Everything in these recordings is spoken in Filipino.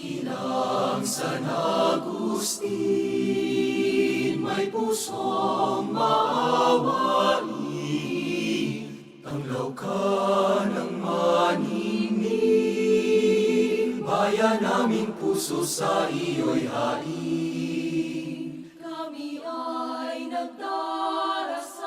Ilang San Agustin, may pusong maawain, tanglaw ka ng maningning, bayan naming puso sa iyo'y hain. Kami ay nagdarasal,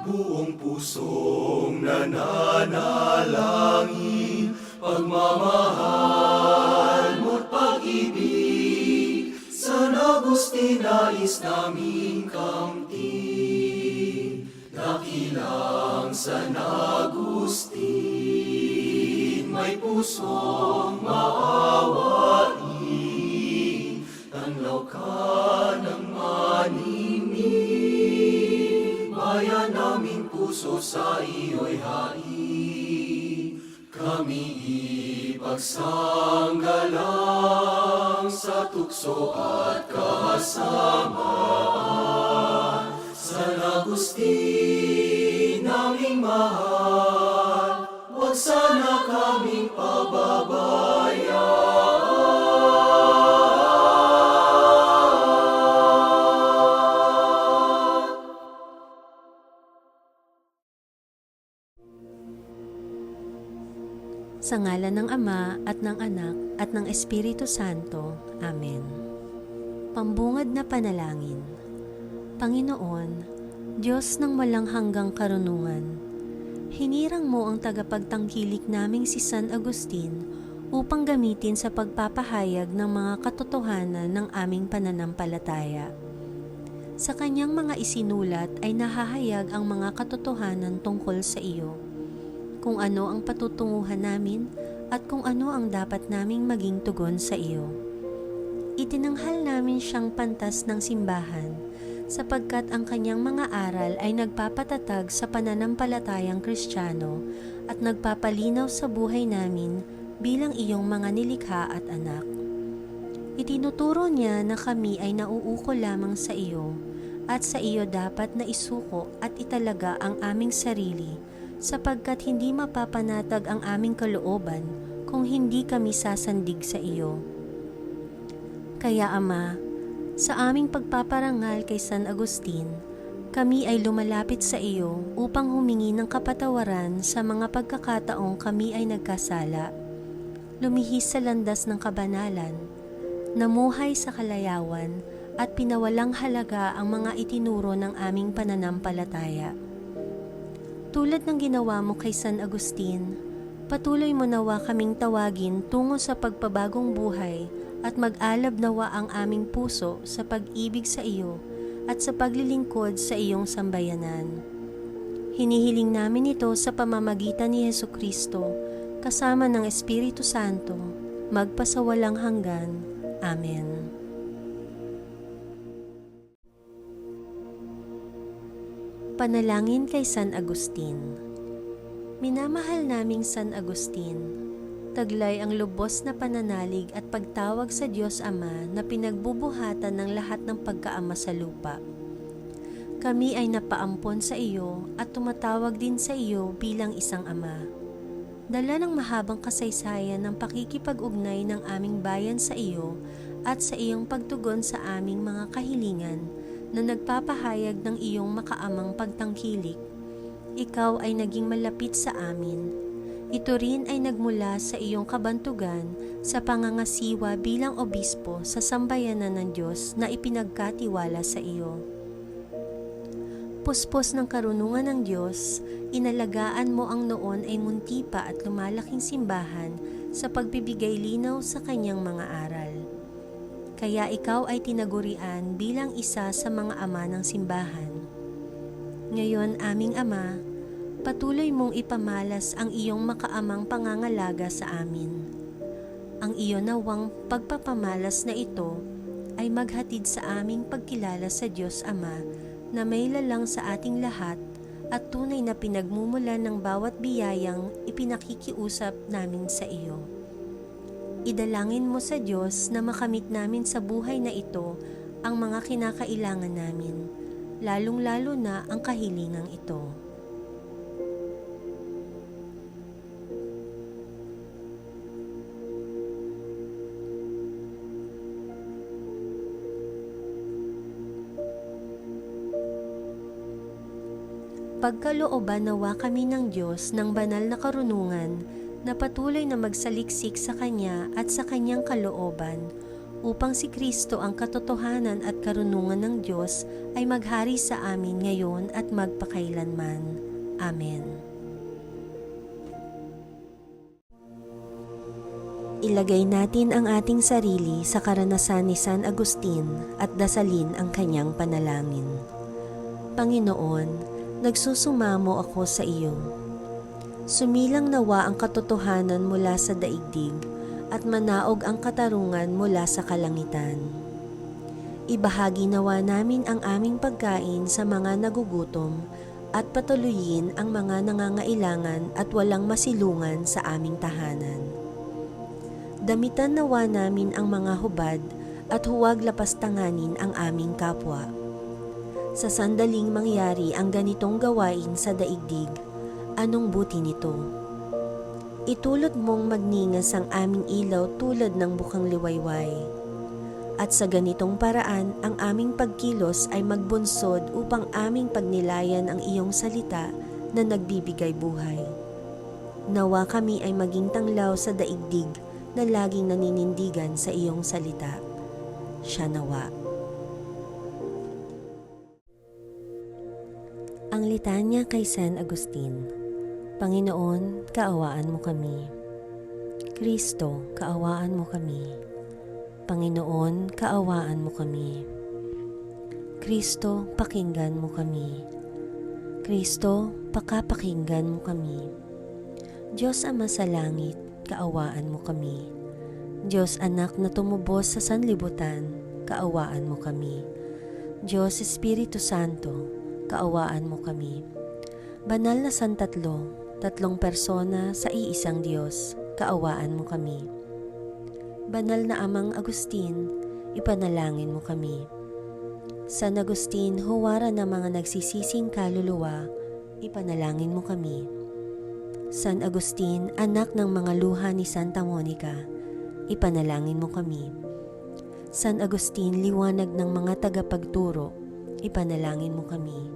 Buong pusong nananalangin, pagmamahal mo't pag-ibig, San Agustin nais naming kamtin. Dakilang San Agustin, may pusong maawain, tanglaw ka ng maningning, bayan naming puso sa iyo'y hain. Kami ipagsanggalang sa tukso at kasamaan, San Agustin naming mahal, huwag sana kaming pababayaan. Sa ngalan ng Ama at ng Anak at ng Espiritu Santo. Amen. Pambungad na panalangin. Panginoon, Diyos ng walang hanggang karunungan, hinirang mo ang tagapagtangkilik naming si San Agustin upang gamitin sa pagpapahayag ng mga katotohanan ng aming pananampalataya. Sa kanyang mga isinulat ay nahahayag ang mga katotohanan tungkol sa iyo, kung ano ang patutunguhan namin at kung ano ang dapat naming maging tugon sa iyo. Itinanghal namin siyang pantas ng simbahan sapagkat ang kanyang mga aral ay nagpapatatag sa pananampalatayang Kristiyano at nagpapalinaw sa buhay namin bilang iyong mga nilikha at anak. Itinuturo niya na kami ay nauuko lamang sa iyo at sa iyo dapat na isuko at italaga ang aming sarili sapagkat hindi mapapanatag ang aming kalooban kung hindi kami sasandig sa iyo. Kaya Ama, sa aming pagpaparangal kay San Agustin, kami ay lumalapit sa iyo upang humingi ng kapatawaran sa mga pagkakataong kami ay nagkasala, lumihis sa landas ng kabanalan, namuhay sa kalayawan at pinawalang halaga ang mga itinuro ng aming pananampalataya. Tulad ng ginawa mo kay San Agustin, patuloy mo nawa kaming tawagin tungo sa pagpabagong buhay at mag-alab nawa ang aming puso sa pag-ibig sa iyo at sa paglilingkod sa iyong sambayanan. Hinihiling namin ito sa pamamagitan ni Jesucristo, kasama ng Espiritu Santo, magpasawalang hanggan. Amen. Panalangin kay San Agustin. Minamahal naming San Agustin, taglay ang lubos na pananalig at pagtawag sa Diyos Ama na pinagbubuhatan ng lahat ng pagkaama sa lupa. Kami ay napaampon sa iyo at tumatawag din sa iyo bilang isang ama. Dala ng mahabang kasaysayan ng pakikipag-ugnay ng aming bayan sa iyo at sa iyong pagtugon sa aming mga kahilingan na nagpapahayag ng iyong makaamang pagtangkilik, ikaw ay naging malapit sa amin. Ito rin ay nagmula sa iyong kabantugan sa pangangasiwa bilang obispo sa sambayanan ng Diyos na ipinagkatiwala sa iyo. Puspos ng karunungan ng Diyos, inalagaan mo ang noon ay munti pa at lumalaking simbahan sa pagbibigay linaw sa kanyang mga aral. Kaya ikaw ay tinagurian bilang isa sa mga ama ng simbahan. Ngayon, aming Ama, patuloy mong ipamalas ang iyong makaamang pangangalaga sa amin. Ang iyo nawang pagpapamalas na ito ay maghatid sa aming pagkilala sa Diyos Ama na may lalang sa ating lahat at tunay na pinagmumulan ng bawat biyayang ipinakikiusap namin sa iyo. Idalangin mo sa Diyos na makamit namin sa buhay na ito ang mga kinakailangan namin, lalong-lalo na ang kahilingang ito. Mapagkalooban nawa kami ng Diyos ng banal na karunungan na patuloy na magsaliksik sa Kanya at sa Kanyang kalooban, upang si Kristo ang katotohanan at karunungan ng Diyos ay maghari sa amin ngayon at magpakailanman. Amen. Ilagay natin ang ating sarili sa karanasan ni San Agustin at dasalin ang kanyang panalangin. Panginoon, nagsusumamo ako sa iyo. Sumilang nawa ang katotohanan mula sa daigdig at manaog ang katarungan mula sa kalangitan. Ibahagi nawa namin ang aming pagkain sa mga nagugutom at patuloyin ang mga nangangailangan at walang masilungan sa aming tahanan. Damitan nawa namin ang mga hubad at huwag lapastanganin ang aming kapwa. Sa sandaling mangyari ang ganitong gawain sa daigdig, anong buti nito? Itulot mong magningas ang aming ilaw tulad ng bukang liwayway. At sa ganitong paraan, ang aming pagkilos ay magbunsod upang aming pagnilayan ang iyong salita na nagbibigay buhay. Nawa kami ay maging tanglaw sa daigdig na laging naninindigan sa iyong salita. Siya nawa. Ang litanya kay San Agustin. Panginoon, kaawaan mo kami. Kristo, kaawaan mo kami. Panginoon, kaawaan mo kami. Kristo, pakinggan mo kami. Kristo, pakapakinggan mo kami. Diyos Ama sa langit, kaawaan mo kami. Diyos Anak na tumubos sa sanlibutan, kaawaan mo kami. Diyos Espiritu Santo, kaawaan mo kami. Banal na Santatlo, tatlong persona sa iisang Diyos, kaawaan mo kami. Banal na Amang Agustin, ipanalangin mo kami. San Agustin, huwara ng mga nagsisising kaluluwa, ipanalangin mo kami. San Agustin, anak ng mga luha ni Santa Monica, ipanalangin mo kami. San Agustin, liwanag ng mga tagapagturo, ipanalangin mo kami.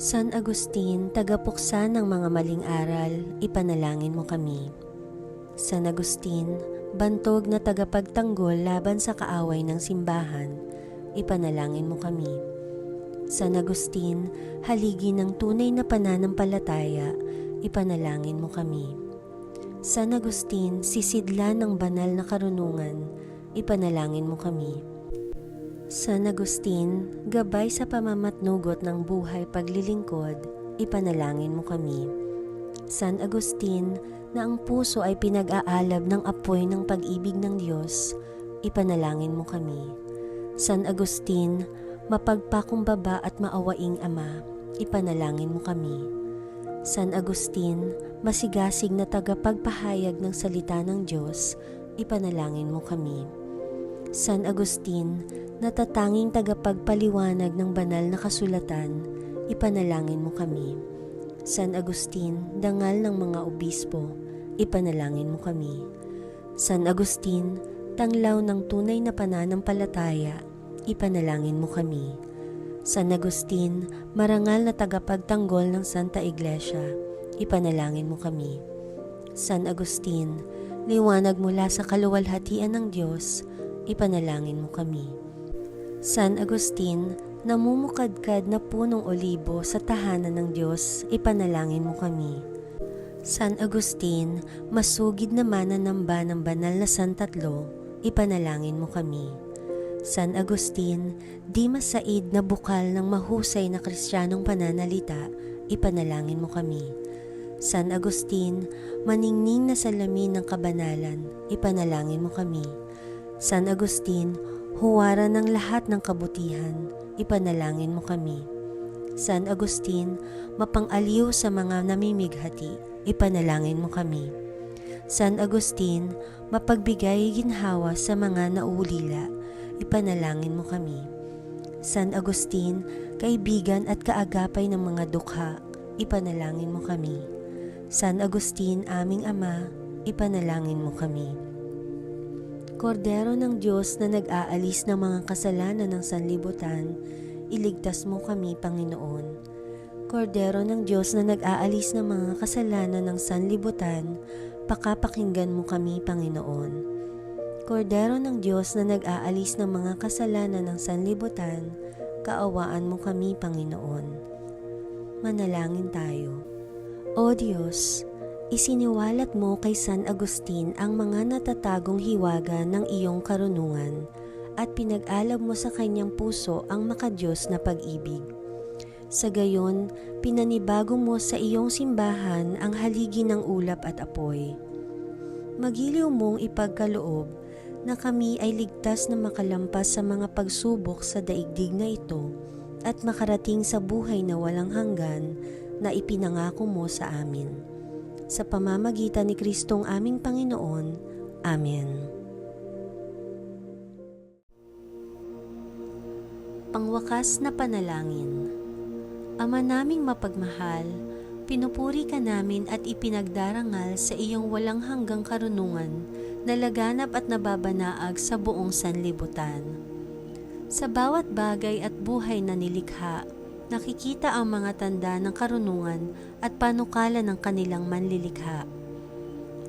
San Agustin, tagapuksa ng mga maling aral, ipanalangin mo kami. San Agustin, bantog na tagapagtanggol laban sa kaaway ng simbahan, ipanalangin mo kami. San Agustin, haligi ng tunay na pananampalataya, ipanalangin mo kami. San Agustin, sisidla ng banal na karunungan, ipanalangin mo kami. San Agustin, gabay sa pamamatnugot ng buhay paglilingkod, ipanalangin mo kami. San Agustin, na ang puso ay pinag-aalab ng apoy ng pag-ibig ng Diyos, ipanalangin mo kami. San Agustin, mapagpakumbaba at maawaing Ama, ipanalangin mo kami. San Agustin, masigasig na tagapagpahayag ng salita ng Diyos, ipanalangin mo kami. San Agustin, natatanging tagapagpaliwanag ng banal na kasulatan, ipanalangin mo kami. San Agustin, dangal ng mga obispo, ipanalangin mo kami. San Agustin, tanglaw ng tunay na pananampalataya, ipanalangin mo kami. San Agustin, marangal na tagapagtanggol ng Santa Iglesia, ipanalangin mo kami. San Agustin, liwanag mula sa kaluwalhatian ng Diyos, ipanalangin mo kami. San Agustin, namumukadkad na punong olibo sa tahanan ng Diyos, ipanalangin mo kami. San Agustin, masugid na mananamba ng banal na Santatlo, ipanalangin mo kami. San Agustin, di masaid na bukal ng mahusay na Kristiyanong pananalita, ipanalangin mo kami. San Agustin, maningning na salamin ng kabanalan, ipanalangin mo kami. San Agustin, huwara ng lahat ng kabutihan, ipanalangin mo kami. San Agustin, mapang-aliw sa mga namimighati, ipanalangin mo kami. San Agustin, mapagbigay ginhawa sa mga nauulila, ipanalangin mo kami. San Agustin, kaibigan at kaagapay ng mga dukha, ipanalangin mo kami. San Agustin, aming Ama, ipanalangin mo kami. Kordero ng Diyos na nag-aalis ng mga kasalanan ng sanlibutan, iligtas mo kami, Panginoon. Kordero ng Diyos na nag-aalis ng mga kasalanan ng sanlibutan, pakapakinggan mo kami, Panginoon. Kordero ng Diyos na nag-aalis ng mga kasalanan ng sanlibutan, kaawaan mo kami, Panginoon. Manalangin tayo. O Diyos, isiniwalat mo kay San Agustin ang mga natatagong hiwaga ng iyong karunungan at pinag-alab mo sa kanyang puso ang makadiyos na pag-ibig. Sa gayon, pinanibago mo sa iyong simbahan ang haligi ng ulap at apoy. Magiliw mong ipagkaloob na kami ay ligtas na makalampas sa mga pagsubok sa daigdig na ito at makarating sa buhay na walang hanggan na ipinangako mo sa amin. Sa pamamagitan ni Kristong aming Panginoon. Amen. Pangwakas na panalangin. Ama naming mapagmahal, pinupuri ka namin at ipinagdarangal sa iyong walang hanggang karunungan na laganap at nababanaag sa buong sanlibutan. Sa bawat bagay at buhay na nilikha, nakikita ang mga tanda ng karunungan at panukala ng kanilang manlilikha.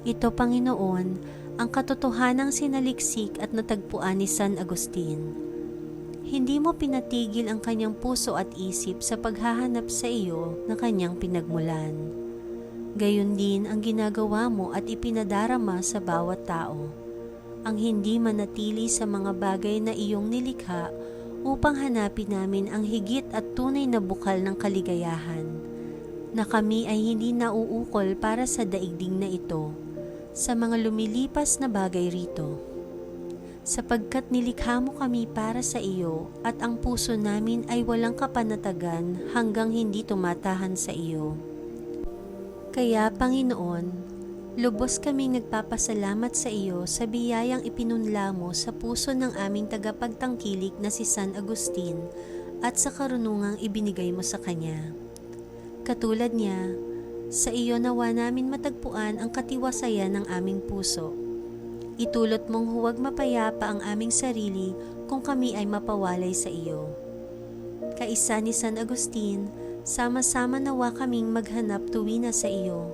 Ito, Panginoon, ang katotohanang sinaliksik at natagpuan ni San Agustin. Hindi mo pinatigil ang kanyang puso at isip sa paghahanap sa iyo na kanyang pinagmulan. Gayon din ang ginagawa mo at ipinadarama sa bawat tao, ang hindi manatili sa mga bagay na iyong nilikha upang hanapin namin ang higit at tunay na bukal ng kaligayahan, na kami ay hindi nauukol para sa daigdig na ito, sa mga lumilipas na bagay rito. Sapagkat nilikha mo kami para sa iyo at ang puso namin ay walang kapanatagan hanggang hindi tumatahan sa iyo. Kaya, Panginoon, lubos kaming nagpapasalamat sa iyo sa biyayang ipinunla mo sa puso ng aming tagapagtangkilik na si San Agustin at sa karunungang ibinigay mo sa kanya. Katulad niya, sa iyo nawa namin matagpuan ang katiwasayan ng aming puso. Itulot mong huwag mapayapa ang aming sarili kung kami ay mapawalay sa iyo. Kaisa ni San Agustin, sama-sama nawa kaming maghanap tuwina sa iyo,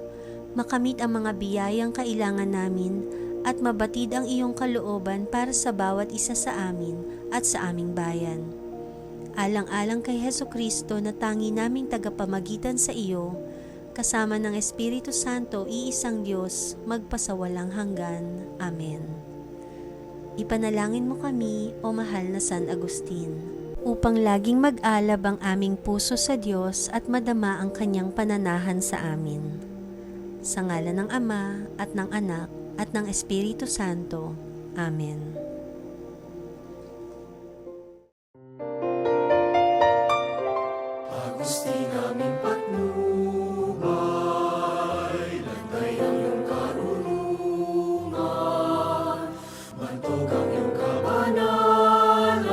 makamit ang mga biyayang kailangan namin at mabatid ang iyong kalooban para sa bawat isa sa amin at sa aming bayan. Alang-alang kay Hesukristo na tangi naming tagapamagitan sa iyo, kasama ng Espiritu Santo, iisang Diyos, magpasawalang hanggan. Amen. Ipanalangin mo kami, o mahal na San Agustin, upang laging mag-alab ang aming puso sa Diyos at madama ang kanyang pananahan sa amin. Sa ngalan ng Ama, at ng Anak, at ng Espiritu Santo. Amen. Agustin aming patnubay, lantay ang iyong karunungan, bantog ang iyong kabanalan,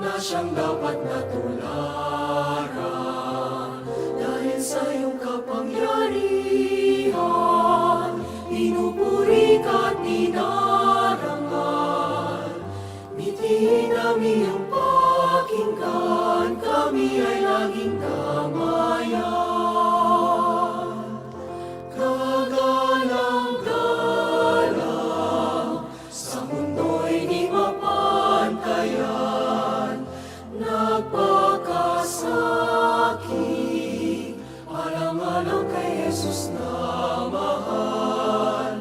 na siyang dapat natularan. Dahil sa iyong kapangyarihan, pinupuri ka at dinarangal. Mithiin namin iyong pakinggan, kami ay laging damayan. Kagalang-galang, sa mundo'y di mapantayan, nagpakasakit, alang-alang kay Jesus na mahal.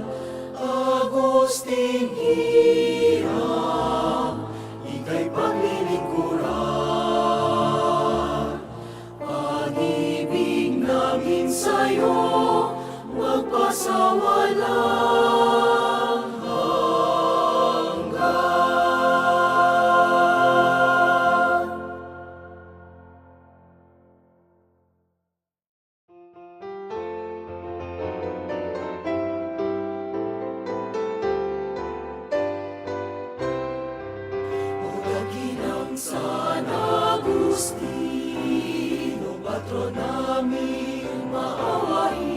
Agustin Hiram, ika'y paglilingkuran. Pag-ibig namin sa'yo, magpasawalang hanggan. O dakilang San Agustin, o patron namin maawain.